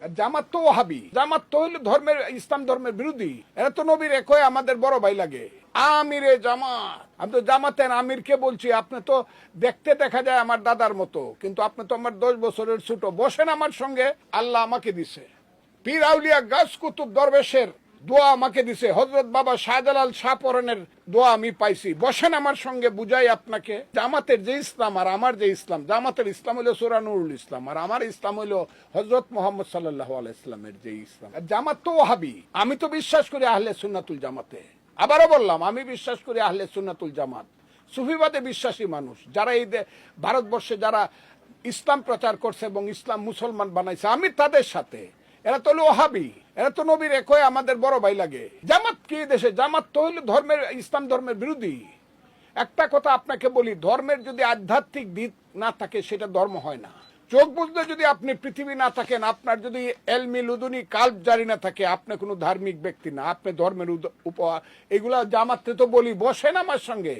জামাত তো ওয়াহাবি, জামাত তো হইলো ধর্মের, ইসলাম ধর্মের বিরোধী। এরা তো নবীর একই আমাদের বড় ভাই লাগে। আমিরে জামাত, আমি তো জামাতের আমিরকে বলছি, আপনি তো দেখতে দেখা যায় আমার দাদার মতো, কিন্তু আপনি তো আমার 10 বছরের ছোট। বসেন আমার সঙ্গে, আল্লাহ আমাকে দিছে। পীর আউলিয়া গাছ কুতুব দরবেশের দোয়া আমাকে দিছে। হযরত বাবা শাহজালাল শাহপরানের দোয়া আমি পাইছি। বসেন আমার সঙ্গে, বুঝাই আপনাকে। জামাতের যে ইসলাম আর আমার যে ইসলাম, জামাতের ইসলাম হইল সূরা নূরুল ইসলাম, আর আমার ইসলাম হইল হযরত মুহাম্মদ সাল্লাল্লাহু আলাইহি ওয়াসাল্লামের যে ইসলাম। জামাত তো ওয়াহাবি, আমি তো বিশ্বাস করি আহলে সুন্নাতুল জামাতে। আবারও বললাম, আমি বিশ্বাস করি আহলে সুন্নাতুল জামাত। সুফিবাদে বিশ্বাসী মানুষ যারা এই ভারতবর্ষে যারা ইসলাম প্রচার করছে এবং ইসলাম মুসলমান বানাইছে, আমি তাদের সাথে। এরা তো ওয়াহাবি, এরা তো নবীর একই আমাদের বড় ভাই লাগে। জামাত কি দেশে? জামাত তো হইল ধর্মের, ইসলাম ধর্মের বিরোধী। একটা কথা আপনাকে বলি, ধর্মের যদি আধ্যাত্মিক দিক না থাকে সেটা ধর্ম হয় না। চোখ বুঝলে যদি আপনি পৃথিবী না থাকেন, আপনার যদি এলমি লুদুনি কাল্প জারি না থাকে, আপনি কোনো ধার্মিক ব্যক্তি না, আপনি ধর্মের উপহার। এগুলা জামাতে তো বলি, বসেন আমার সঙ্গে।